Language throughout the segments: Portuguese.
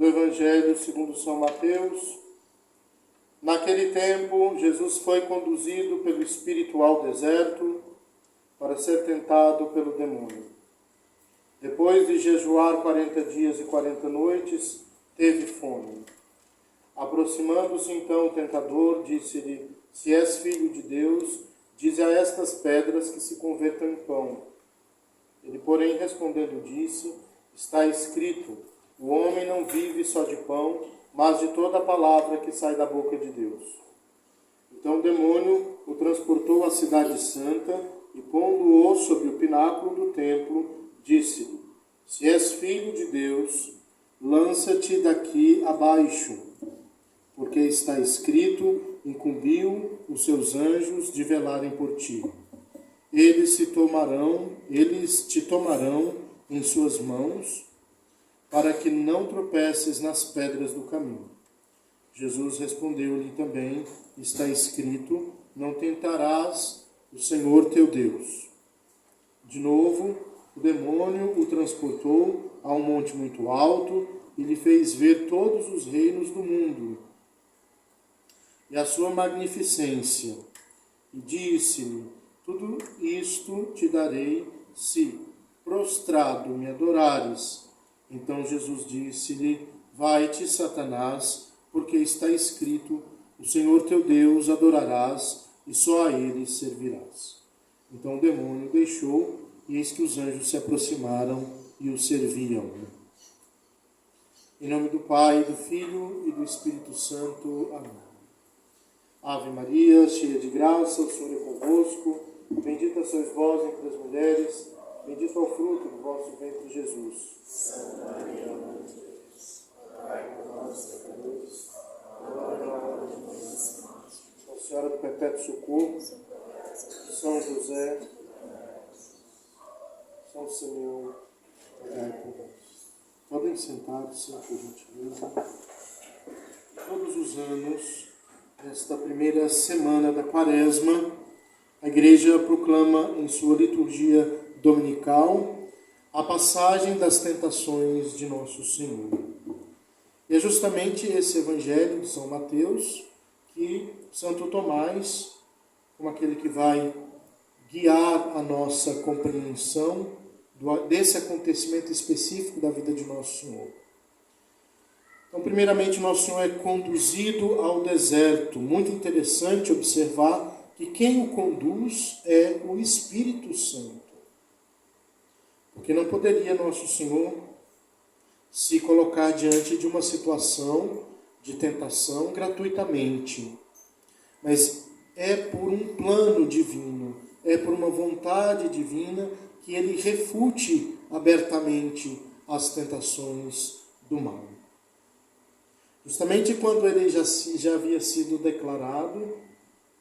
Evangelho segundo São Mateus. Naquele tempo, Jesus foi conduzido pelo Espírito ao deserto para ser tentado pelo demônio. Depois de jejuar 40 dias e 40 noites, teve fome. Aproximando-se então o tentador, disse-lhe: Se és filho de Deus, dize a estas pedras que se convertam em pão. Ele, porém, respondendo, disse: Está escrito, o homem não vive só de pão, mas de toda a palavra que sai da boca de Deus. Então o demônio o transportou à cidade santa e, pondo-o sobre o pináculo do templo, disse-lhe: Se és filho de Deus, lança-te daqui abaixo, porque está escrito, incumbiu os seus anjos de velarem por ti. Eles te tomarão em suas mãos, para que não tropeces nas pedras do caminho. Jesus respondeu-lhe também: Está escrito, não tentarás o Senhor teu Deus. De novo, o demônio o transportou a um monte muito alto e lhe fez ver todos os reinos do mundo e a sua magnificência. E disse-lhe: Tudo isto te darei, se prostrado me adorares. Então Jesus disse-lhe: Vai-te, Satanás, porque está escrito, o Senhor teu Deus adorarás e só a ele servirás. Então o demônio deixou, e eis que os anjos se aproximaram e o serviam. Em nome do Pai, do Filho e do Espírito Santo. Amém. Ave Maria, cheia de graça, o Senhor é convosco. Bendita sois vós entre as mulheres, bendito é o fruto do vosso ventre, Jesus. Santa Maria, Mãe de Deus, rogai por nós, pecadores, agora e na hora de nossa morte. Nossa Senhora do Perpétuo Socorro, São José, São Simeão, podem sentar-se, por gentileza. Todos os anos, nesta primeira semana da Quaresma, a Igreja proclama em sua liturgia dominical a passagem das tentações de Nosso Senhor. E é justamente esse Evangelho de São Mateus que Santo Tomás, como aquele que vai guiar a nossa compreensão desse acontecimento específico da vida de Nosso Senhor. Então, primeiramente, Nosso Senhor é conduzido ao deserto. Muito interessante observar que quem o conduz é o Espírito Santo. Porque não poderia Nosso Senhor se colocar diante de uma situação de tentação gratuitamente. Mas é por um plano divino, é por uma vontade divina que ele refute abertamente as tentações do mal. Justamente quando ele já havia sido declarado,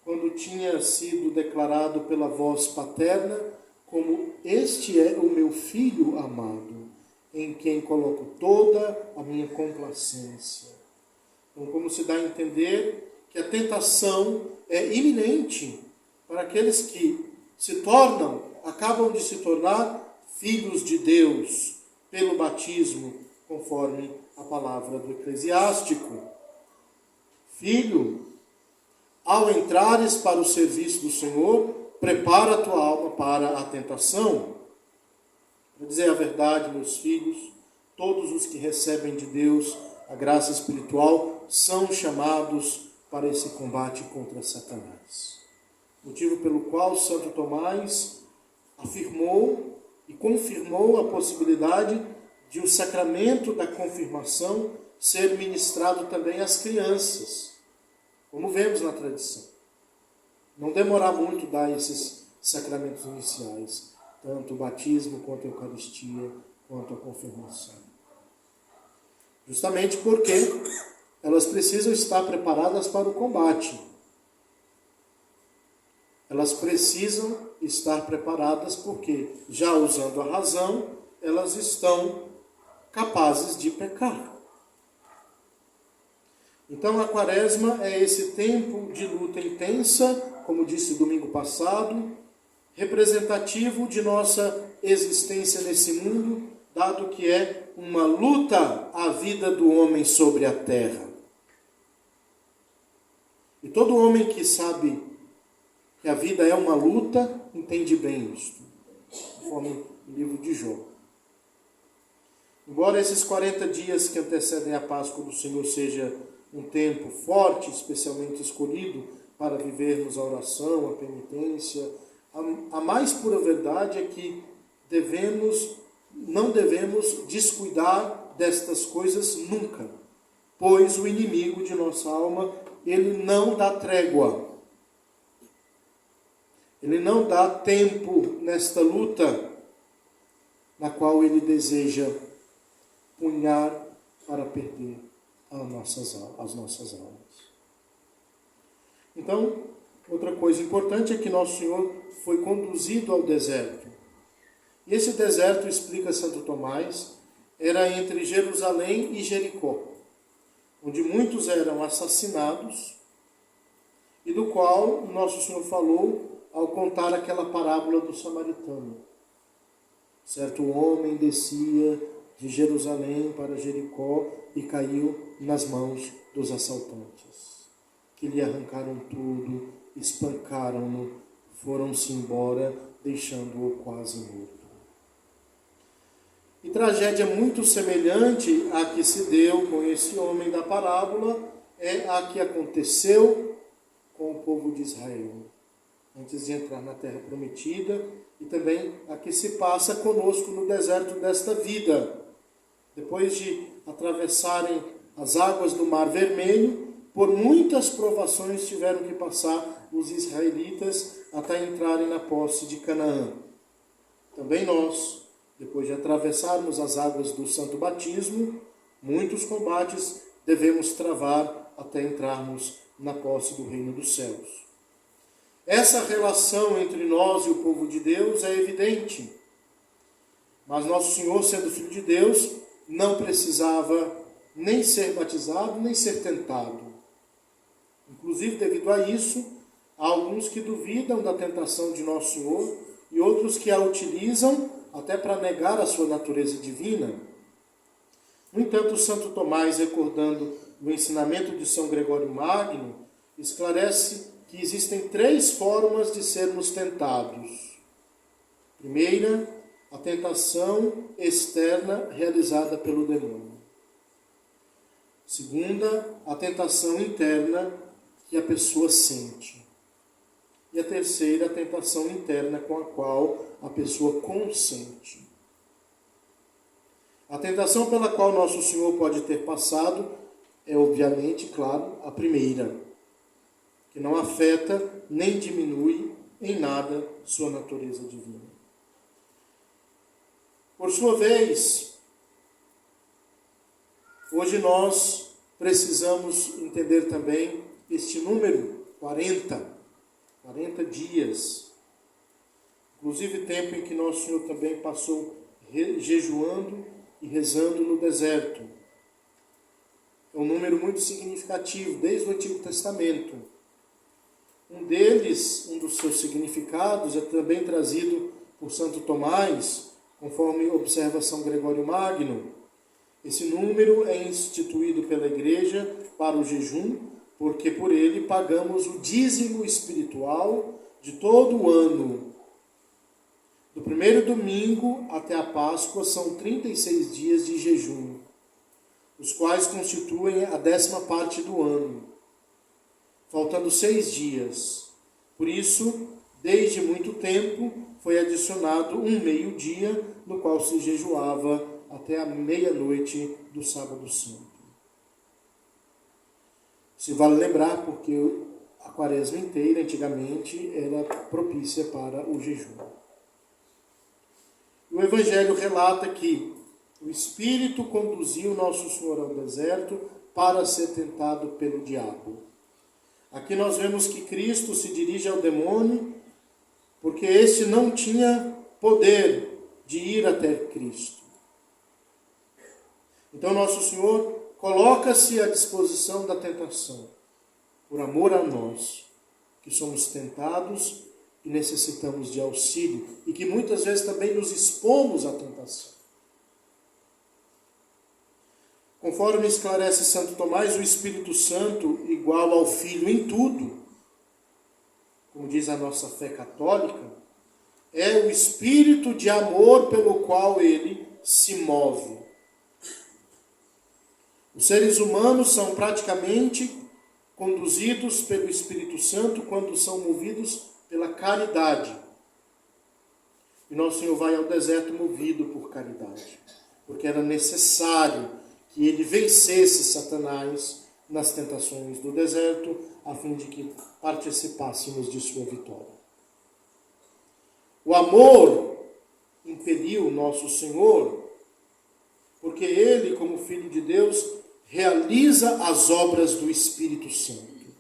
quando tinha sido declarado pela voz paterna, como este é o meu filho amado, em quem coloco toda a minha complacência. Então, como se dá a entender que a tentação é iminente para aqueles que acabam de se tornar filhos de Deus pelo batismo, conforme a palavra do eclesiástico. Filho, ao entrares para o serviço do Senhor, prepara a tua alma para a tentação. Para dizer a verdade, meus filhos, todos os que recebem de Deus a graça espiritual são chamados para esse combate contra Satanás. Motivo pelo qual Santo Tomás afirmou e confirmou a possibilidade de o sacramento da confirmação ser ministrado também às crianças, como vemos na tradição. Não demorar muito dar esses sacramentos iniciais, tanto o batismo, quanto a Eucaristia, quanto a confirmação. Justamente porque elas precisam estar preparadas para o combate. Elas precisam estar preparadas porque, já usando a razão, elas estão capazes de pecar. Então a Quaresma é esse tempo de luta intensa, como disse domingo passado, representativo de nossa existência nesse mundo, dado que é uma luta a vida do homem sobre a terra. E todo homem que sabe que a vida é uma luta, entende bem isto, conforme o livro de Jó. Embora esses 40 dias que antecedem a Páscoa do Senhor seja um tempo forte, especialmente escolhido para vivermos a oração, a penitência, a mais pura verdade é que não devemos descuidar destas coisas nunca, pois o inimigo de nossa alma, ele não dá trégua. Ele não dá tempo nesta luta na qual ele deseja punhar para perder as nossas almas. Então, outra coisa importante é que nosso Senhor foi conduzido ao deserto. E esse deserto, explica Santo Tomás, era entre Jerusalém e Jericó, onde muitos eram assassinados e do qual nosso Senhor falou ao contar aquela parábola do samaritano. Certo homem descia de Jerusalém para Jericó e caiu nas mãos dos assaltantes, que lhe arrancaram tudo, espancaram-no, foram-se embora, deixando-o quase morto. E tragédia muito semelhante à que se deu com esse homem da parábola é a que aconteceu com o povo de Israel, antes de entrar na terra prometida, e também a que se passa conosco no deserto desta vida. Depois de atravessarem as águas do Mar Vermelho, por muitas provações tiveram que passar os israelitas até entrarem na posse de Canaã. Também nós, depois de atravessarmos as águas do Santo Batismo, muitos combates devemos travar até entrarmos na posse do Reino dos Céus. Essa relação entre nós e o povo de Deus é evidente. Mas nosso Senhor, sendo Filho de Deus, não precisava nem ser batizado, nem ser tentado. Inclusive, devido a isso, há alguns que duvidam da tentação de nosso Senhor e outros que a utilizam até para negar a sua natureza divina. No entanto, Santo Tomás, recordando o ensinamento de São Gregório Magno, esclarece que existem 3 formas de sermos tentados. Primeira, a tentação externa realizada pelo demônio. Segunda, a tentação interna que a pessoa sente. E a terceira, a tentação interna com a qual a pessoa consente. A tentação pela qual nosso Senhor pode ter passado é, obviamente, claro, a primeira, que não afeta nem diminui em nada sua natureza divina. Por sua vez, hoje nós precisamos entender também este número 40 dias, inclusive tempo em que nosso Senhor também passou jejuando e rezando no deserto. É um número muito significativo, desde o Antigo Testamento. Um dos seus significados é também trazido por Santo Tomás, conforme observa São Gregório Magno. Esse número é instituído pela Igreja para o jejum, porque por ele pagamos o dízimo espiritual de todo o ano. Do primeiro domingo até a Páscoa são 36 dias de jejum, os quais constituem a 10ª parte do ano, faltando 6 dias. Por isso, desde muito tempo, foi adicionado um meio-dia, no qual se jejuava até a meia-noite do Sábado Santo. Se vale lembrar, porque a quaresma inteira, antigamente, era propícia para o jejum. O Evangelho relata que o Espírito conduziu nosso Senhor ao deserto para ser tentado pelo diabo. Aqui nós vemos que Cristo se dirige ao demônio porque este não tinha poder de ir até Cristo. Então nosso Senhor coloca-se à disposição da tentação, por amor a nós, que somos tentados e necessitamos de auxílio, e que muitas vezes também nos expomos à tentação. Conforme esclarece Santo Tomás, o Espírito Santo, igual ao Filho em tudo, como diz a nossa fé católica, é o espírito de amor pelo qual ele se move. Os seres humanos são praticamente conduzidos pelo Espírito Santo quando são movidos pela caridade. E nosso Senhor vai ao deserto movido por caridade, porque era necessário que ele vencesse Satanás nas tentações do deserto, a fim de que participássemos de sua vitória. O amor impeliu nosso Senhor, porque ele, como Filho de Deus, realiza as obras do Espírito Santo.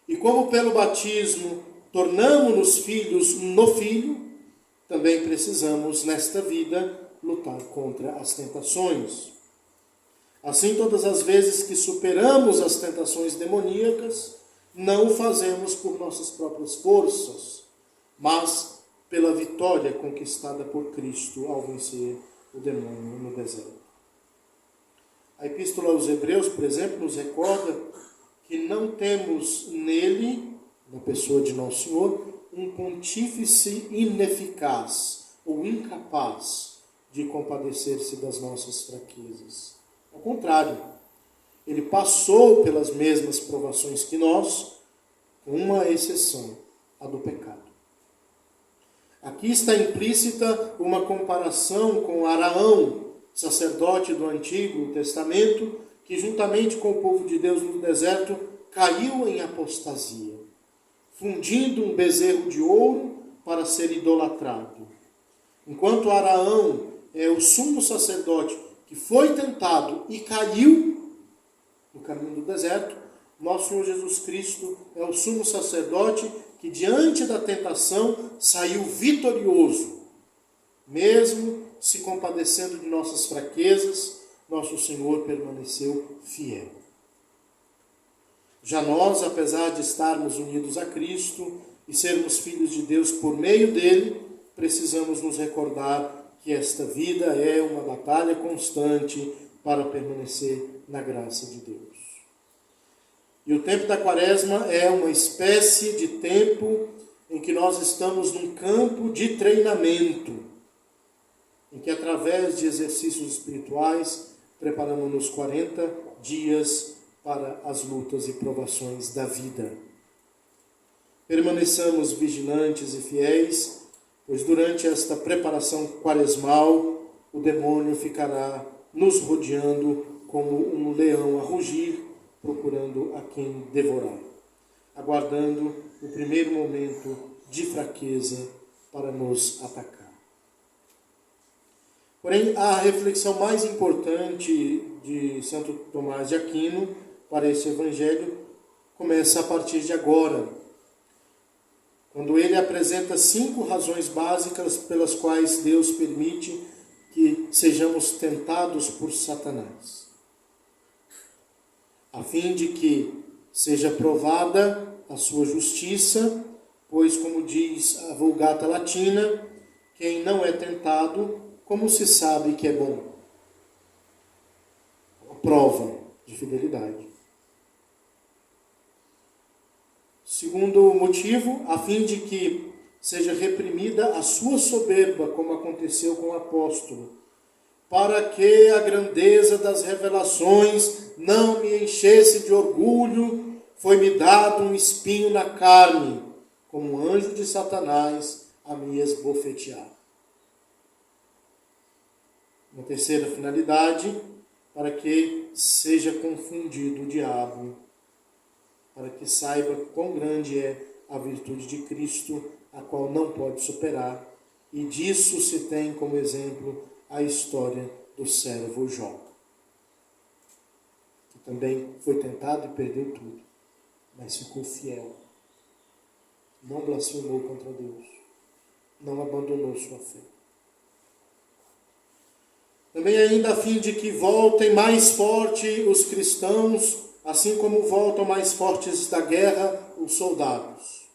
E como pelo batismo tornamo-nos filhos no Filho, também precisamos, nesta vida, lutar contra as tentações. Assim, todas as vezes que superamos as tentações demoníacas, não o fazemos por nossas próprias forças, mas pela vitória conquistada por Cristo ao vencer o demônio no deserto. A Epístola aos Hebreus, por exemplo, nos recorda que não temos nele, na pessoa de nosso Senhor, um pontífice ineficaz ou incapaz de compadecer-se das nossas fraquezas. Ao contrário, ele passou pelas mesmas provações que nós, com uma exceção, a do pecado. Aqui está implícita uma comparação com Araão, sacerdote do Antigo Testamento, que juntamente com o povo de Deus no deserto caiu em apostasia, fundindo um bezerro de ouro para ser idolatrado. Enquanto Araão é o sumo sacerdote que foi tentado e caiu no caminho do deserto, nosso Senhor Jesus Cristo é o sumo sacerdote que diante da tentação saiu vitorioso, mesmo se compadecendo de nossas fraquezas, nosso Senhor permaneceu fiel. Já nós, apesar de estarmos unidos a Cristo e sermos filhos de Deus por meio dele, precisamos nos recordar que esta vida é uma batalha constante para permanecer na graça de Deus. E o tempo da Quaresma é uma espécie de tempo em que nós estamos num campo de treinamento, em que através de exercícios espirituais preparamos-nos 40 dias para as lutas e provações da vida. Permaneçamos vigilantes e fiéis, pois durante esta preparação quaresmal o demônio ficará nos rodeando como um leão a rugir, procurando a quem devorar, aguardando o primeiro momento de fraqueza para nos atacar. Porém, a reflexão mais importante de Santo Tomás de Aquino para esse evangelho começa a partir de agora, quando ele apresenta 5 razões básicas pelas quais Deus permite que sejamos tentados por Satanás, a fim de que seja provada a sua justiça, pois, como diz a Vulgata Latina, quem não é tentado, como se sabe que é bom? A prova de fidelidade. Segundo motivo, a fim de que seja reprimida a sua soberba, como aconteceu com o apóstolo, para que a grandeza das revelações não me enchesse de orgulho, foi-me dado um espinho na carne, como um anjo de Satanás a me esbofetear. Uma terceira finalidade, para que seja confundido o diabo, para que saiba quão grande é a virtude de Cristo, a qual não pode superar, e disso se tem como exemplo a história do servo Jó, que também foi tentado e perdeu tudo, mas ficou fiel, não blasfemou contra Deus, não abandonou sua fé. Também ainda a fim de que voltem mais fortes os cristãos, assim como voltam mais fortes da guerra os soldados.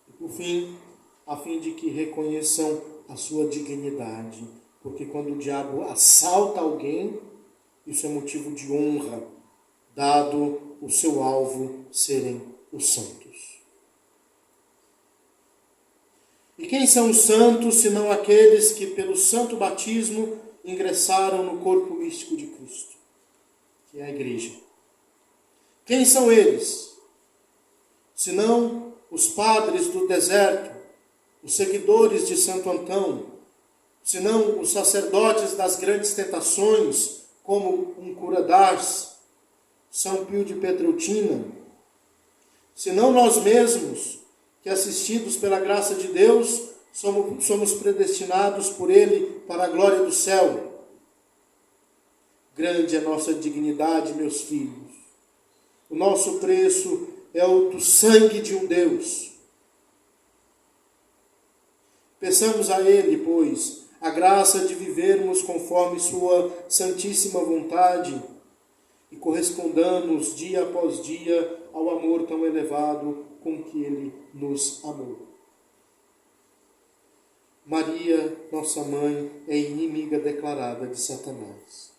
E por fim, a fim de que reconheçam a sua dignidade Porque quando o diabo assalta alguém, isso é motivo de honra, dado o seu alvo serem os santos. E quem são os santos, senão aqueles que pelo santo batismo ingressaram no corpo místico de Cristo, que é a igreja? Quem são eles? Senão os padres do deserto, os seguidores de Santo Antão, senão os sacerdotes das grandes tentações, como um cura d'Ars, São Pio de Petreutina, senão nós mesmos, que assistidos pela graça de Deus, somos predestinados por Ele para a glória do céu. Grande é a nossa dignidade, meus filhos. O nosso preço é o do sangue de um Deus. Peçamos a Ele, pois, a graça de vivermos conforme sua santíssima vontade e correspondamos dia após dia ao amor tão elevado com que Ele nos amou. Maria, nossa mãe, é inimiga declarada de Satanás.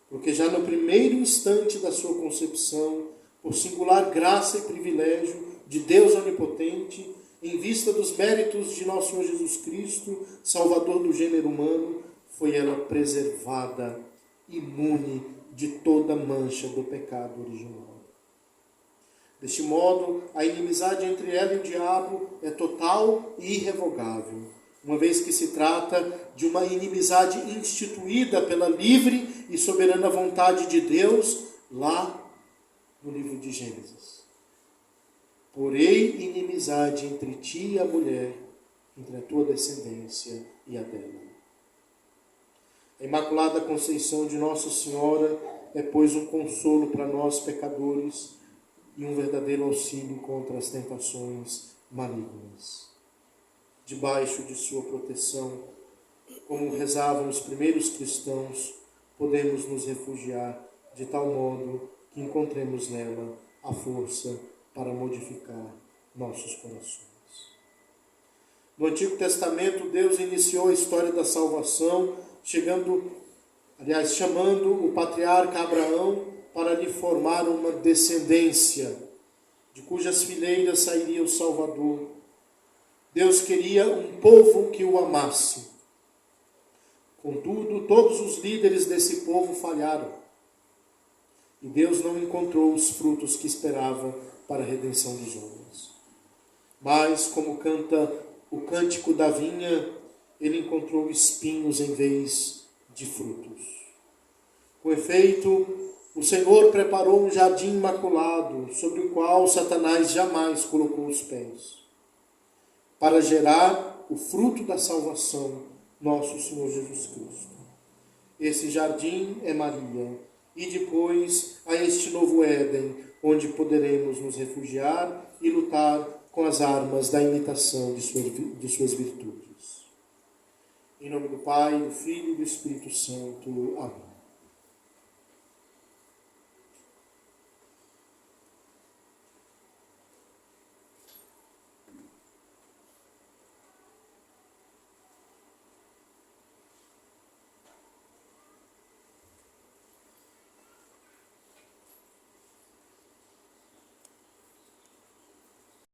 Porque já no primeiro instante da sua concepção, por singular graça e privilégio de Deus onipotente, em vista dos méritos de nosso Senhor Jesus Cristo, Salvador do gênero humano, foi ela preservada, imune de toda mancha do pecado original. Deste modo, a inimizade entre ela e o diabo é total e irrevogável, uma vez que se trata de uma inimizade instituída pela livre e soberana vontade de Deus, lá no livro de Gênesis. Porém, inimizade entre ti e a mulher, entre a tua descendência e a dela. A Imaculada Conceição de Nossa Senhora é, pois, um consolo para nós pecadores e um verdadeiro auxílio contra as tentações malignas. Debaixo de sua proteção, como rezavam os primeiros cristãos, podemos nos refugiar de tal modo que encontremos nela a força para modificar nossos corações. No Antigo Testamento, Deus iniciou a história da salvação, chamando o patriarca Abraão para lhe formar uma descendência, de cujas fileiras sairia o Salvador. Deus queria um povo que o amasse. Contudo, todos os líderes desse povo falharam. E Deus não encontrou os frutos que esperava para a redenção dos homens. Mas, como canta o cântico da vinha, ele encontrou espinhos em vez de frutos. Com efeito, o Senhor preparou um jardim imaculado, sobre o qual Satanás jamais colocou os pés, para gerar o fruto da salvação, nosso Senhor Jesus Cristo. Esse jardim é Maria, e depois a este novo Éden, onde poderemos nos refugiar e lutar com as armas da imitação de suas virtudes. Em nome do Pai, do Filho e do Espírito Santo. Amém.